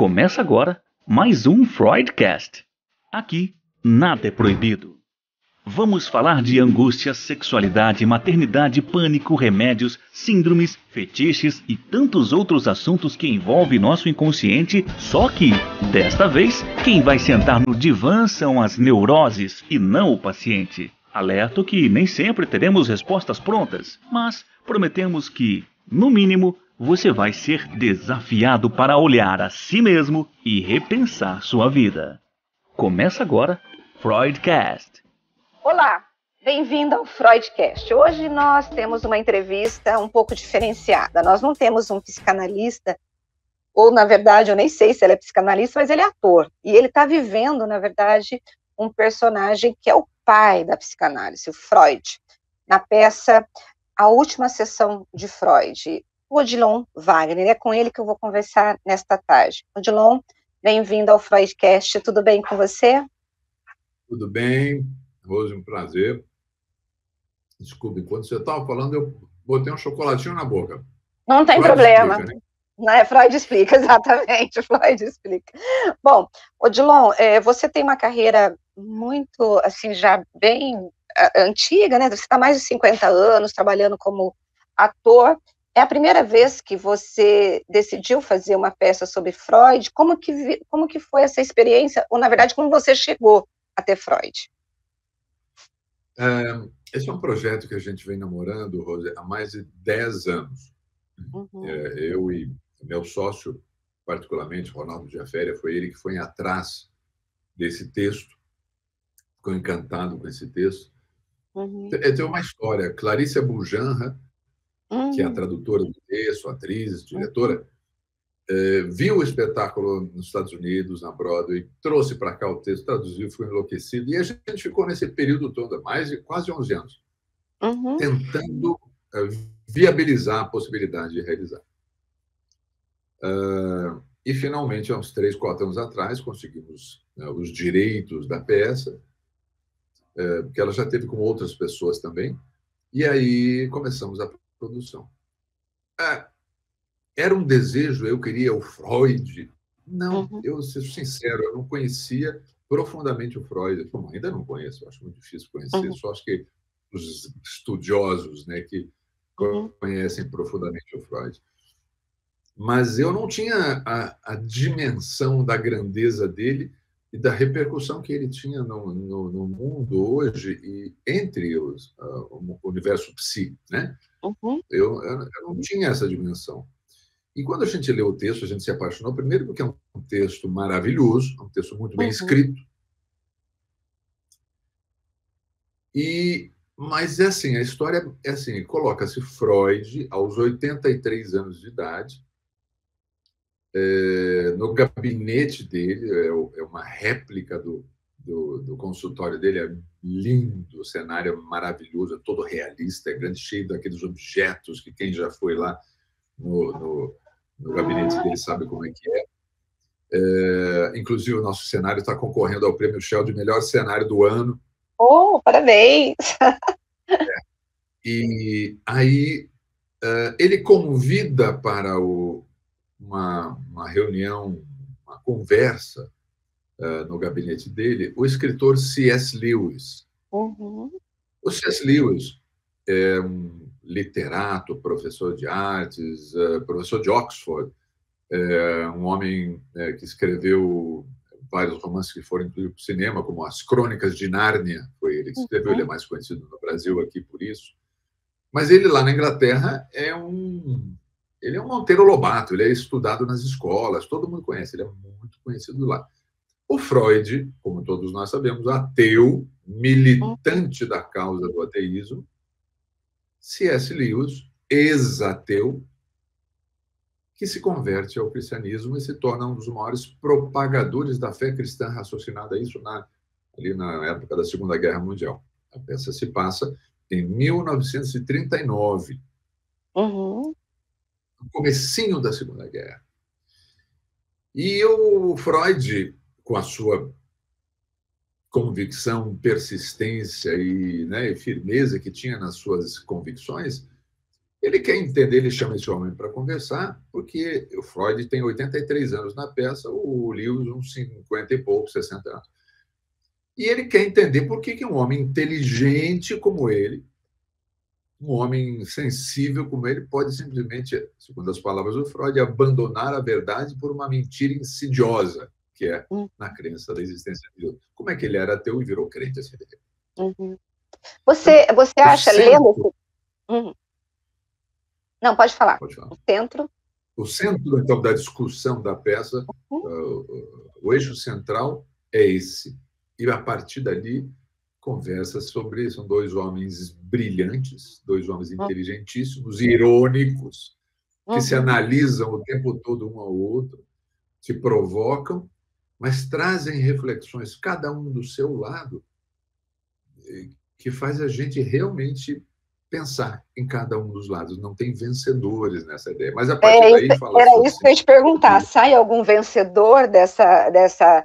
Começa agora mais um Freudcast. Aqui, nada é proibido. Vamos falar de angústia, sexualidade, maternidade, pânico, remédios, síndromes, fetiches e tantos outros assuntos que envolvem nosso inconsciente, só que, desta vez, quem vai sentar no divã são as neuroses e não o paciente. Alerto que nem sempre teremos respostas prontas, mas prometemos que, no mínimo, você vai ser desafiado para olhar a si mesmo e repensar sua vida. Começa agora, Freudcast. Olá, bem-vindo ao Freudcast. Hoje nós temos uma entrevista um pouco diferenciada. Nós não temos um psicanalista, ou na verdade eu nem sei se ele é psicanalista, mas ele é ator. E ele está vivendo, na verdade, um personagem que é o pai da psicanálise, o Freud, na peça A Última Sessão de Freud, o Odilon Wagner. É com ele que eu vou conversar nesta tarde. Odilon, bem-vindo ao Freudcast. Tudo bem com você? Tudo bem. Rose, um prazer. Desculpe, quando você estava falando, eu botei um chocolatinho na boca. Não tem Freud problema. Explica, né? Não é, Freud explica, exatamente, Freud explica. Bom, Odilon, você tem uma carreira muito, assim, já bem antiga, né? Você está há mais de 50 anos trabalhando como ator. É a primeira vez que você decidiu fazer uma peça sobre Freud? Como que foi essa experiência? Ou, na verdade, como você chegou até Freud? Esse é um projeto que a gente vem namorando, Rose, há mais de 10 anos. Uhum. Eu e meu sócio, particularmente, Ronaldo Giaféria, foi ele que foi atrás desse texto, ficou encantado com esse texto. Uhum. Tem uma história. Clarissa Bujanra, que é a tradutora do texto, atriz, diretora, viu o espetáculo nos Estados Unidos, na Broadway, trouxe para cá o texto, traduziu, foi enlouquecido, e a gente ficou nesse período todo, mais de quase 11 anos, Uhum. tentando viabilizar a possibilidade de realizar. E, finalmente, há uns 3, 4 anos atrás, conseguimos os direitos da peça, porque ela já teve com outras pessoas também, e aí começamos a produção. Era um desejo, eu queria o Freud. Não, eu ser sincero, eu não conhecia profundamente o Freud. Bom, ainda não conheço, acho muito difícil conhecer, só acho que os estudiosos, né, que conhecem profundamente o Freud. Mas eu não tinha a dimensão da grandeza dele e da repercussão que ele tinha no mundo hoje e entre o universo psi, né? Eu não tinha essa dimensão. E quando a gente leu o texto, a gente se apaixonou, primeiro porque é um texto maravilhoso, um texto muito bem escrito. Mas é assim, a história é assim, coloca-se Freud aos 83 anos de idade, no gabinete dele, é uma réplica do consultório dele, é lindo, o cenário é maravilhoso, é todo realista, é grande, cheio daqueles objetos que quem já foi lá no gabinete dele sabe como é que é. Inclusive, o nosso cenário está concorrendo ao Prêmio Shell de melhor cenário do ano. Oh, parabéns! E aí ele convida para uma reunião, uma conversa no gabinete dele, o escritor C.S. Lewis. O C.S. Lewis é um literato, professor de artes, professor de Oxford, um homem que escreveu vários romances que foram incluídos para o cinema, como As Crônicas de Nárnia, foi ele que escreveu, ele é mais conhecido no Brasil aqui por isso. Mas ele, lá na Inglaterra, ele é um Monteiro Lobato, ele é estudado nas escolas, todo mundo conhece, ele é muito conhecido lá. O Freud, como todos nós sabemos, ateu, militante da causa do ateísmo, C.S. Lewis, ex-ateu, que se converte ao cristianismo e se torna um dos maiores propagadores da fé cristã, raciocinada isso ali na época da Segunda Guerra Mundial. A peça se passa em 1939, no comecinho da Segunda Guerra. E o Freud, com a sua convicção, persistência e firmeza que tinha nas suas convicções, Ele quer entender, ele chama esse homem para conversar, porque o Freud tem 83 anos na peça, o Lewis uns 50 e pouco, 60 anos. E ele quer entender por que um homem inteligente como ele, um homem sensível como ele, pode simplesmente, segundo as palavras do Freud, abandonar a verdade por uma mentira insidiosa, que é na crença da existência de Deus. Como é que ele era ateu e virou crente assim? Uhum. Você acha, lendo... Não, pode falar. Pode falar. O centro, então, da discussão da peça, o eixo central é esse. E, a partir dali, conversa sobre... São dois homens brilhantes, dois homens inteligentíssimos, irônicos, que se analisam o tempo todo um ao outro, se provocam, mas trazem reflexões, cada um do seu lado, que faz a gente realmente pensar em cada um dos lados. Não tem vencedores nessa ideia. Mas, a partir daí, fala era isso que eu ia te perguntar. Sai algum vencedor dessa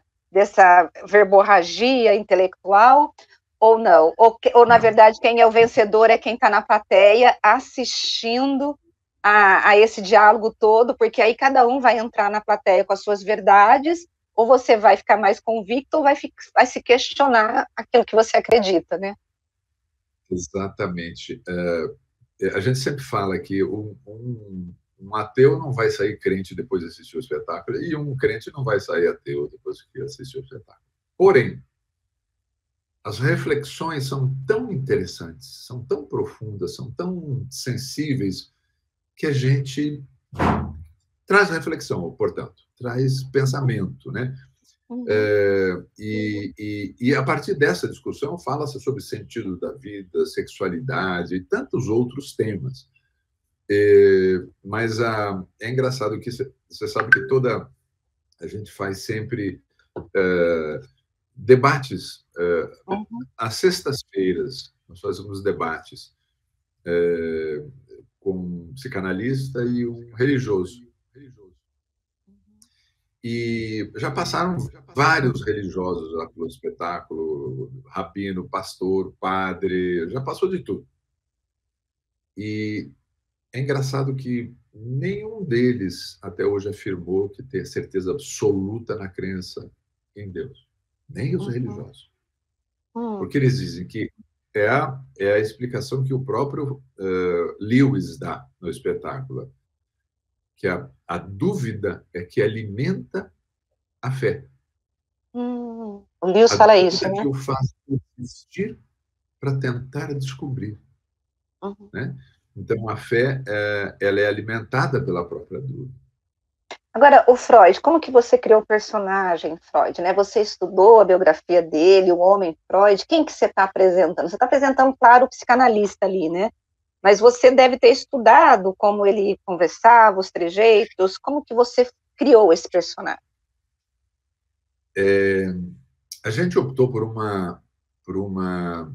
verborragia intelectual ou não? Ou na verdade, quem é o vencedor é quem está na plateia assistindo a esse diálogo todo, porque aí cada um vai entrar na plateia com as suas verdades, ou você vai ficar mais convicto, ou vai se questionar aquilo que você acredita, né? Exatamente. A gente sempre fala que um ateu não vai sair crente depois de assistir o espetáculo, e um crente não vai sair ateu depois que assistir o espetáculo. Porém, as reflexões são tão interessantes, são tão profundas, são tão sensíveis, que a gente traz reflexão, portanto, traz pensamento, né? E a partir dessa discussão fala-se sobre sentido da vida, sexualidade e tantos outros temas. Mas é engraçado que você sabe que a gente faz sempre debates. Às sextas-feiras nós fazemos debates com um psicanalista e um religioso. E já passaram vários religiosos lá pelo espetáculo, rabino, pastor, padre, já passou de tudo. E é engraçado que nenhum deles até hoje afirmou que tem certeza absoluta na crença em Deus, nem os religiosos. Porque eles dizem que é a explicação que o próprio Lewis dá no espetáculo, que a dúvida é que alimenta a fé. O Lewis fala isso, né? Que o faz existir para tentar descobrir. Né? Então, a fé ela é alimentada pela própria dúvida. Agora, o Freud, como que você criou o personagem Freud, né? Você estudou a biografia dele, o homem Freud, quem que você está apresentando? Você está apresentando, claro, o psicanalista ali, né? Mas você deve ter estudado como ele conversava, os trejeitos, como que você criou esse personagem? A gente optou por uma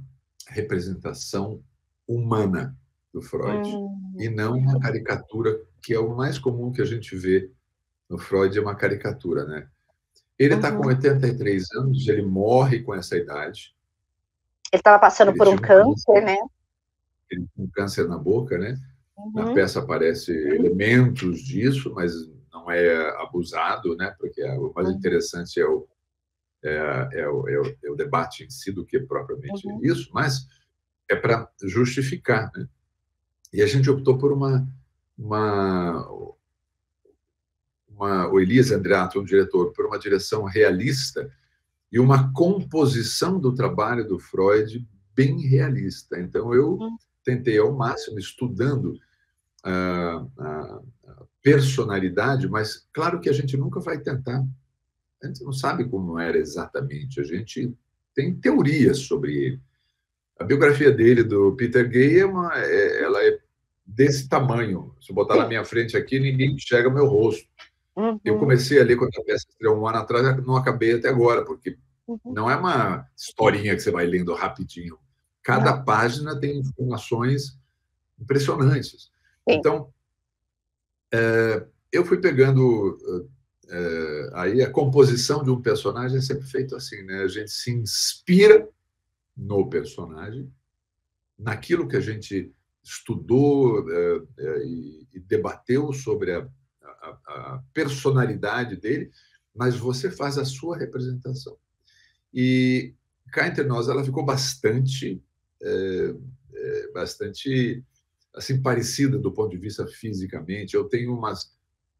representação humana do Freud, e não uma caricatura, que é o mais comum que a gente vê no Freud, é uma caricatura, né? Ele está com 83 anos, ele morre com essa idade. Ele estava passando por um câncer, né? Ele tem um câncer na boca, né? Na peça aparecem elementos disso, mas não é abusado, né? Porque o mais interessante é o debate em si do que propriamente isso, mas é para justificar, né? E a gente optou por o Elias Andreato, um diretor, por uma direção realista e uma composição do trabalho do Freud bem realista. Então, eu tentei ao máximo, estudando a personalidade, mas claro que a gente nunca vai tentar. A gente não sabe como era exatamente, a gente tem teorias sobre ele. A biografia dele, do Peter Gay, ela é desse tamanho. Se eu botar na minha frente aqui, ninguém enxerga meu rosto. Eu comecei a ler quando a peça estreou um ano atrás, não acabei até agora, porque não é uma historinha que você vai lendo rapidinho. Cada página tem informações impressionantes. Então, eu fui pegando... aí a composição de um personagem é sempre feito assim, né? A gente se inspira no personagem, naquilo que a gente estudou e debateu sobre a personalidade dele, mas você faz a sua representação. E cá entre nós, ela ficou bastante assim parecida do ponto de vista fisicamente. Eu tenho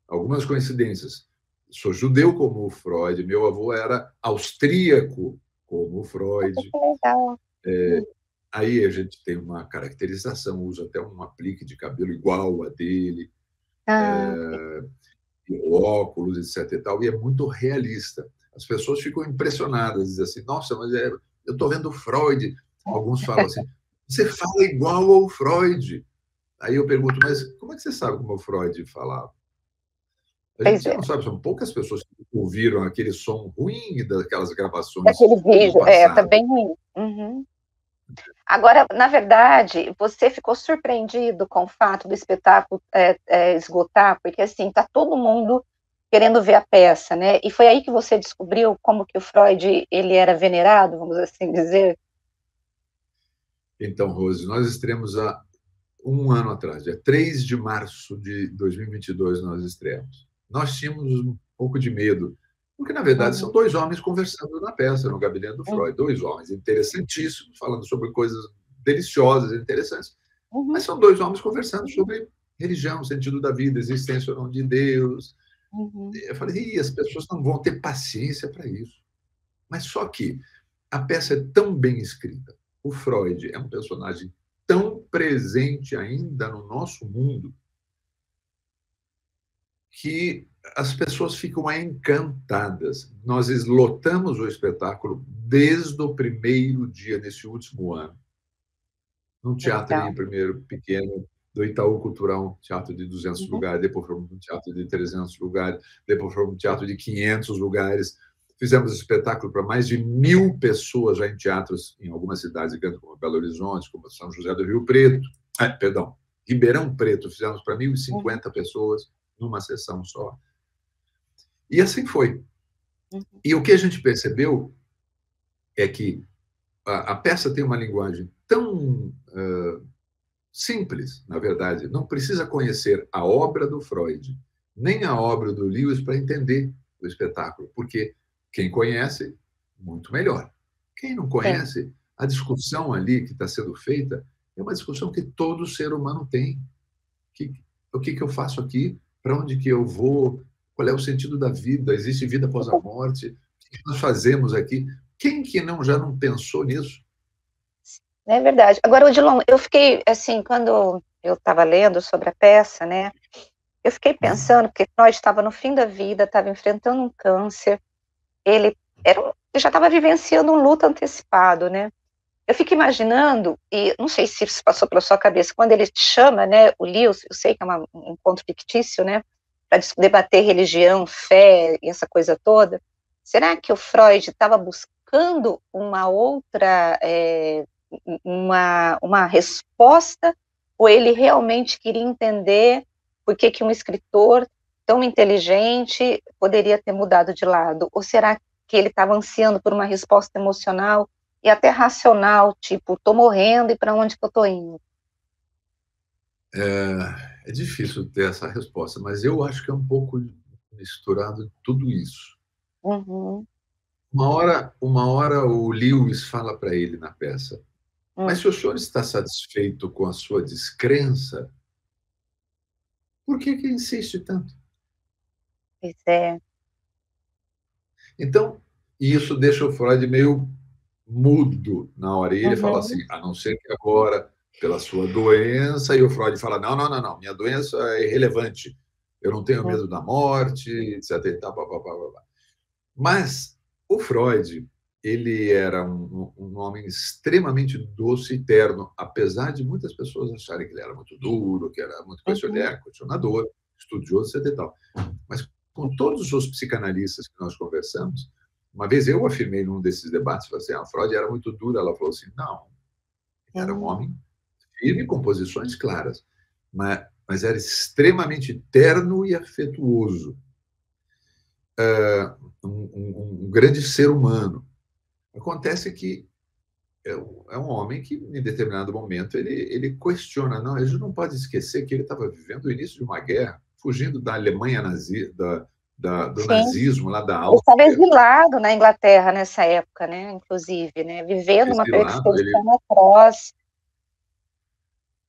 algumas coincidências. Sou judeu como o Freud, meu avô era austríaco como o Freud. Que legal. Aí a gente tem uma caracterização, usa até um aplique de cabelo igual a dele, óculos, etc. E tal, e é muito realista. As pessoas ficam impressionadas, dizem assim, nossa, mas eu estou vendo o Freud. Alguns falam assim, você fala igual ao Freud. Aí eu pergunto, mas como é que você sabe como o Freud falava? A gente não sabe, são poucas pessoas que ouviram aquele som ruim daquelas gravações. Daquele vídeo, tá bem ruim. Uhum. Agora, na verdade, você ficou surpreendido com o fato do espetáculo esgotar, porque assim, tá todo mundo querendo ver a peça, né? E foi aí que você descobriu como que o Freud ele era venerado, vamos assim dizer? Então, Rose, nós estreamos há um ano atrás, dia 3 de março de 2022, nós estreamos. Nós tínhamos um pouco de medo, porque, na verdade, são dois homens conversando na peça, no gabinete do Freud. Dois homens interessantíssimos, falando sobre coisas deliciosas e interessantes. Mas são dois homens conversando sobre religião, sentido da vida, existência ou não de Deus. Eu falei, as pessoas não vão ter paciência para isso. Mas só que a peça é tão bem escrita, o Freud é um personagem tão presente ainda no nosso mundo, que as pessoas ficam encantadas. Nós lotamos o espetáculo desde o primeiro dia, nesse último ano. Num teatro primeiro pequeno, do Itaú Cultural, um teatro de 200 lugares, depois fomos um teatro de 300 lugares, depois fomos um teatro de 500 lugares. Fizemos espetáculo para mais de 1.000 pessoas já em teatros em algumas cidades grandes, como Belo Horizonte, como São José do Rio Preto. Ribeirão Preto, fizemos para 1.050 pessoas numa sessão só. E assim foi. E o que a gente percebeu é que a peça tem uma linguagem tão simples, na verdade. Não precisa conhecer a obra do Freud, nem a obra do Lewis para entender o espetáculo, porque quem conhece, muito melhor. Quem não conhece, a discussão ali que está sendo feita é uma discussão que todo ser humano tem. O que eu faço aqui? Para onde que eu vou? Qual é o sentido da vida? Existe vida após a morte? O que nós fazemos aqui? Quem que já não pensou nisso? É verdade. Agora, Odilon, eu fiquei, assim, quando eu estava lendo sobre a peça, né, eu fiquei pensando, porque Freud estava no fim da vida, estava enfrentando um câncer, ele já estava vivenciando um luto antecipado, né? Eu fico imaginando, e não sei se isso passou pela sua cabeça, quando ele chama, né, o Lewis, eu sei que é um encontro fictício, né, para debater religião, fé e essa coisa toda, será que o Freud estava buscando uma outra, uma resposta, ou ele realmente queria entender por que um escritor tão inteligente poderia ter mudado de lado? Ou será que ele estava ansiando por uma resposta emocional e até racional, tipo, estou morrendo e para onde que eu estou indo? É difícil ter essa resposta, mas eu acho que é um pouco misturado tudo isso. Uma hora o Lewis fala para ele na peça, mas se o senhor está satisfeito com a sua descrença, por que insiste tanto? Pois é. Então, isso deixa o Freud meio mudo na hora. E ele fala assim, a não ser que agora, pela sua doença, e o Freud fala, não, minha doença é irrelevante. Eu não tenho medo da morte, etc. E tal, Mas o Freud, ele era um homem extremamente doce e terno, apesar de muitas pessoas acharem que ele era muito duro, que era muito questionador, estudioso, etc. E tal. Mas com todos os psicanalistas que nós conversamos, uma vez eu afirmei num desses debates, falei assim, Freud era muito duro. Ela falou assim, não, era um homem firme, com posições claras, mas era extremamente terno e afetuoso. Um grande ser humano. Acontece que é um homem que, em determinado momento, ele questiona. Não, a gente não pode esquecer que ele estava vivendo o início de uma guerra, fugindo da Alemanha do Sim. nazismo, lá da Ele estava Áustria. exilado na Inglaterra nessa época, né? Inclusive, né? Vivendo uma Exilado, perseguição atroz.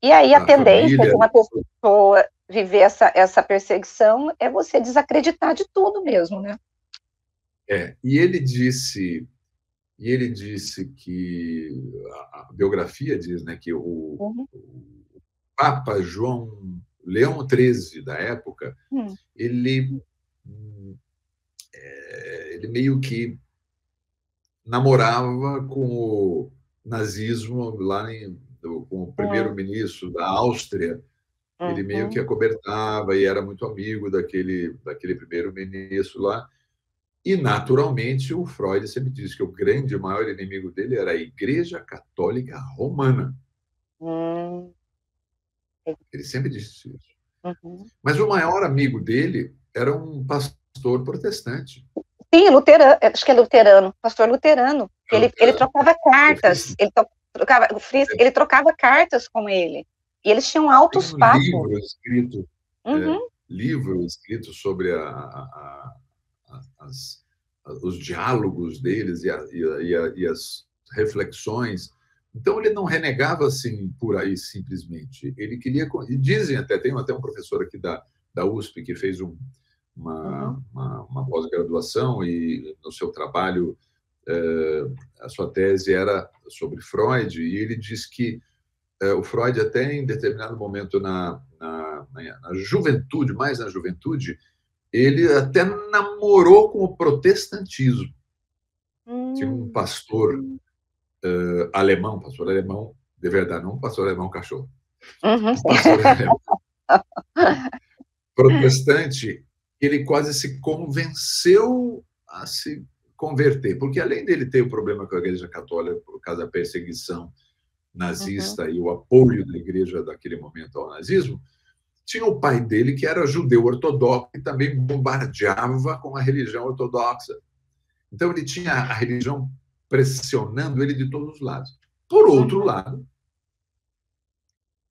E aí a a tendência família. de uma pessoa viver essa perseguição é você desacreditar de tudo mesmo, né? E ele disse que a biografia diz, né, que Uhum. o Papa Leão XIII da época, ele meio que namorava com o nazismo lá com o primeiro-ministro da Áustria. Ele meio que acobertava e era muito amigo daquele primeiro-ministro lá. E, naturalmente, o Freud sempre disse que o maior inimigo dele era a Igreja Católica Romana. Ele sempre disse isso. Mas o maior amigo dele era um pastor protestante. Sim, luterano, acho que é luterano, pastor luterano. Ele trocava cartas, ele trocava cartas com ele. E eles tinham altos papos. Livro escrito sobre os diálogos deles e as reflexões. Então, ele não renegava assim por aí simplesmente. Ele queria. E dizem até, tem até um professor aqui da USP que fez uma pós-graduação e no seu trabalho a sua tese era sobre Freud, e ele diz que o Freud, até em determinado momento na juventude, mais na juventude, ele até namorou com o protestantismo. Tinha um pastor alemão, de verdade, não um pastor alemão cachorro, um pastor alemão protestante, ele quase se convenceu a se converter, porque além dele ter o problema com a Igreja Católica por causa da perseguição nazista e o apoio da Igreja daquele momento ao nazismo, tinha o pai dele que era judeu ortodoxo e também bombardeava com a religião ortodoxa. Então ele tinha a religião pressionando ele de todos os lados. Por outro lado,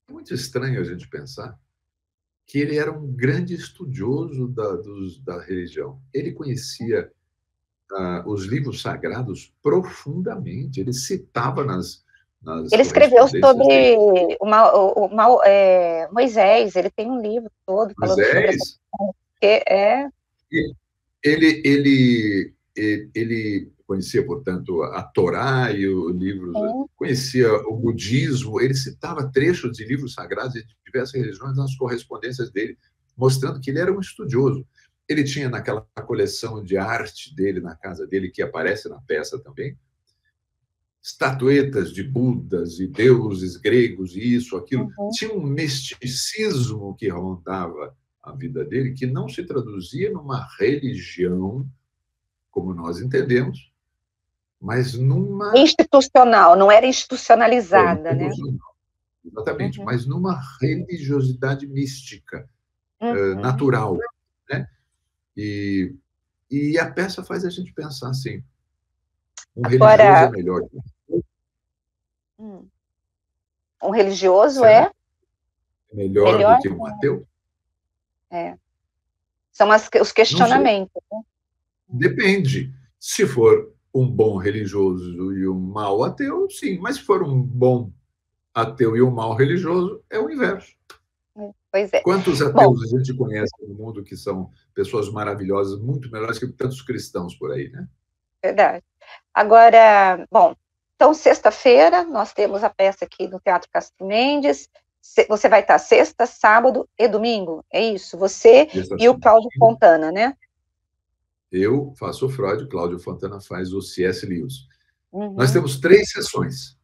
é muito estranho a gente pensar que ele era um grande estudioso da religião. Ele conhecia os livros sagrados profundamente. Ele citava ele escreveu sobre Moisés. Ele tem um livro todo falando sobre essa questão. Ele conhecia, portanto, a Torá e os livros, conhecia o budismo, ele citava trechos de livros sagrados de diversas religiões nas correspondências dele, mostrando que ele era um estudioso. Ele tinha naquela coleção de arte dele, na casa dele, que aparece na peça também, estatuetas de Budas e deuses gregos e isso, aquilo. Tinha um misticismo que rondava a vida dele, que não se traduzia numa religião, como nós entendemos, mas numa... institucional, não era institucionalizada, né? Exatamente, mas numa religiosidade mística, natural, né? E a peça faz a gente pensar assim, religioso é melhor que um religioso é melhor do que um ateu? São os questionamentos. Né? Depende. Se for um bom religioso e um mau ateu, sim. Mas se for um bom ateu e um mau religioso, é o inverso. Pois é. Quantos ateus a gente conhece no mundo que são pessoas maravilhosas, muito melhores que tantos cristãos por aí, né? Verdade. Agora, então, sexta-feira, nós temos a peça aqui no Teatro Castro Mendes. Você vai estar sexta, sábado e domingo, é isso? Você e o Cláudio Fontana, né? Eu faço o Freud, o Cláudio Fontana faz o C.S. Lewis. Nós temos 3 sessões.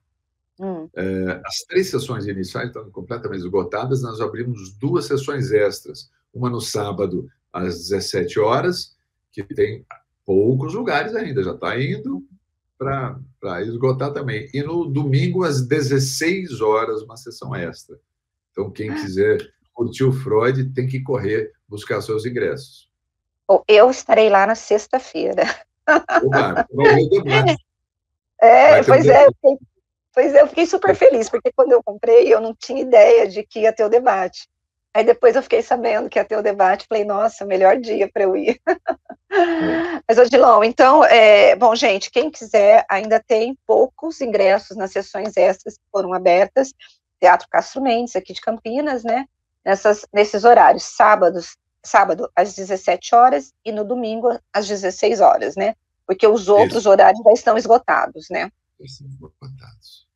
As 3 sessões iniciais estão completamente esgotadas, nós abrimos 2 sessões extras. Uma no sábado, às 17 horas, que tem poucos lugares ainda, já está indo para esgotar também. E no domingo, às 16 horas, uma sessão extra. Então, quem quiser curtir o Freud tem que correr buscar seus ingressos. Eu estarei lá na sexta-feira. Vai ver o debate. Pois é, Pois é, eu fiquei super feliz, porque quando eu comprei, eu não tinha ideia de que ia ter o debate. Aí depois eu fiquei sabendo que ia ter o debate, falei, nossa, melhor dia para eu ir. Mas, Odilon, então, bom, gente, quem quiser, ainda tem poucos ingressos nas sessões extras que foram abertas, Teatro Castro Mendes, aqui de Campinas, né, nesses horários, sábado às 17 horas e no domingo às 16 horas, né, porque os outros horários já estão esgotados, né. Estão esgotados.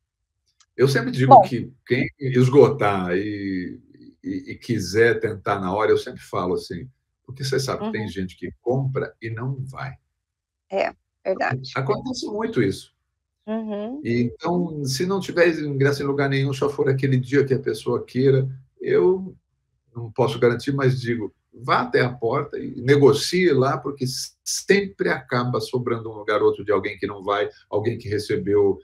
Eu sempre digo que quem esgotar e quiser tentar na hora, eu sempre falo assim, porque você sabe que tem gente que compra e não vai. É, verdade. Acontece muito isso. E, então, se não tiver ingresso em lugar nenhum, só for aquele dia que a pessoa queira, eu não posso garantir, mas digo, vá até a porta e negocie lá, porque sempre acaba sobrando um lugar ou outro de alguém que não vai, alguém que recebeu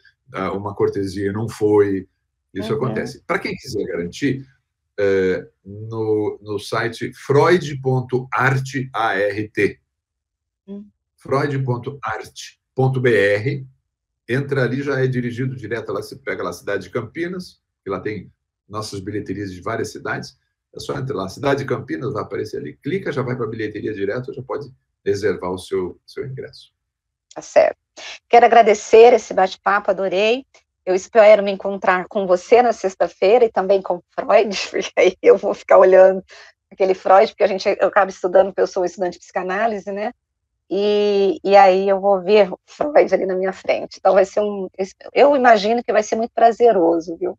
uma cortesia e não foi. Isso acontece. Para quem quiser garantir, no site freud.art, freud.art.br, entra ali, já é dirigido direto lá, você pega lá a cidade de Campinas, que lá tem nossas bilheterias de várias cidades, é só entrar lá, cidade de Campinas, vai aparecer ali, clica, já vai para a bilheteria direto, já pode reservar o seu ingresso. Tá certo. Quero agradecer esse bate-papo, adorei. Eu espero me encontrar com você na sexta-feira e também com Freud, porque aí eu vou ficar olhando aquele Freud, porque eu acabo estudando, porque eu sou estudante de psicanálise, né? E aí eu vou ver o Freud ali na minha frente. Então vai ser eu imagino que vai ser muito prazeroso, viu?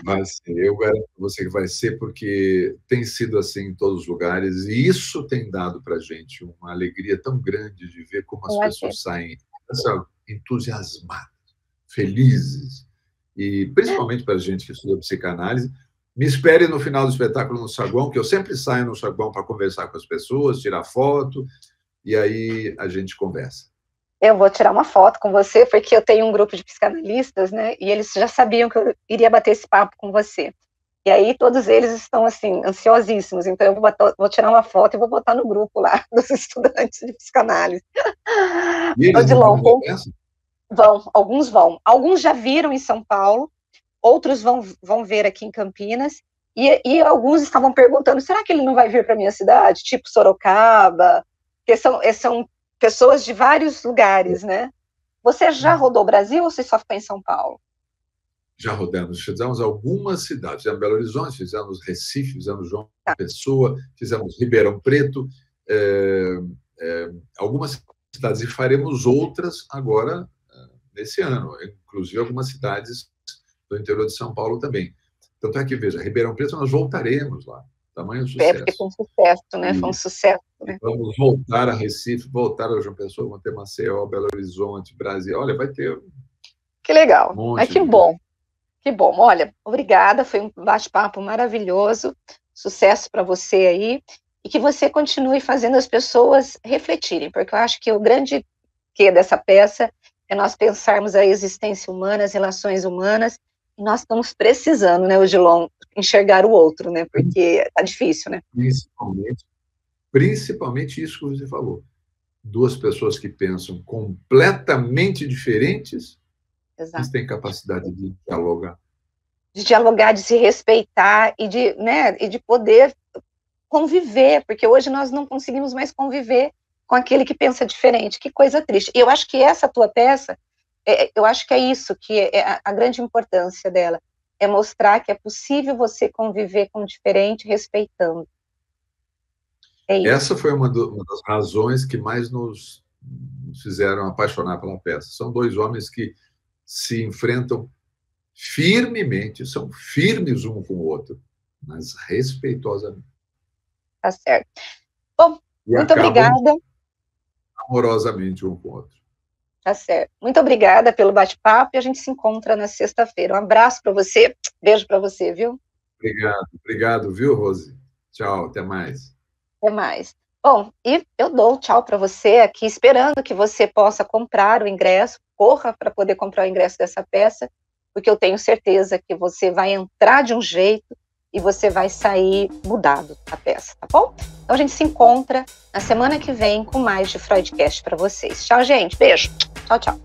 Vai ser, eu garanto você que vai ser, porque tem sido assim em todos os lugares, e isso tem dado para a gente uma alegria tão grande de ver como as pessoas saem entusiasmadas, felizes, e principalmente para a gente que estuda psicanálise. Me espere no final do espetáculo no saguão, que eu sempre saio no saguão para conversar com as pessoas, tirar foto, e aí a gente conversa. Eu vou tirar uma foto com você, porque eu tenho um grupo de psicanalistas, né, e eles já sabiam que eu iria bater esse papo com você. E aí todos eles estão, assim, ansiosíssimos, então eu vou tirar uma foto e vou botar no grupo lá, dos estudantes de psicanálise. E eles alguns vão. Alguns já viram em São Paulo, outros vão ver aqui em Campinas, e alguns estavam perguntando, será que ele não vai vir para a minha cidade? Tipo Sorocaba, que são pessoas de vários lugares, né? Você já rodou o Brasil ou você só ficou em São Paulo? Já rodamos, fizemos algumas cidades, fizemos Belo Horizonte, fizemos Recife, fizemos João Pessoa, fizemos Ribeirão Preto, algumas cidades, e faremos outras agora, nesse ano, inclusive algumas cidades do interior de São Paulo também. Tanto é que, veja, Ribeirão Preto nós voltaremos lá, tamanho sucesso. Porque foi um sucesso, né? Foi um sucesso. Né? Vamos voltar a Recife, voltar a João Pessoa, vamos ter Maceió, Belo Horizonte, Brasília. Olha, vai ter... Que legal. Que bom. Que bom. Olha, obrigada, foi um bate-papo maravilhoso. Sucesso para você aí. E que você continue fazendo as pessoas refletirem, porque eu acho que o grande quê dessa peça é nós pensarmos a existência humana, as relações humanas, e nós estamos precisando, né, Odilon, enxergar o outro, né, porque tá difícil, né? Principalmente isso que você falou. Duas pessoas que pensam completamente diferentes, eles têm capacidade de dialogar. De dialogar, de se respeitar e de poder conviver, porque hoje nós não conseguimos mais conviver com aquele que pensa diferente. Que coisa triste. E eu acho que essa tua peça, eu acho que é isso que é a grande importância dela, é mostrar que é possível você conviver com o diferente, respeitando. Essa foi uma das razões que mais nos fizeram apaixonar pela peça. São dois homens que se enfrentam firmemente, são firmes um com o outro, mas respeitosamente. Tá certo. Bom, muito obrigada. Amorosamente um com o outro. Tá certo. Muito obrigada pelo bate-papo e a gente se encontra na sexta-feira. Um abraço para você, beijo para você, viu? Obrigado, viu, Rose? Tchau, até mais. Até mais. Bom, e eu dou tchau para você aqui, esperando que você possa comprar o ingresso, corra para poder comprar o ingresso dessa peça, porque eu tenho certeza que você vai entrar de um jeito e você vai sair mudado da peça, tá bom? Então a gente se encontra na semana que vem com mais de Freudcast para vocês. Tchau, gente. Beijo. Tchau, tchau.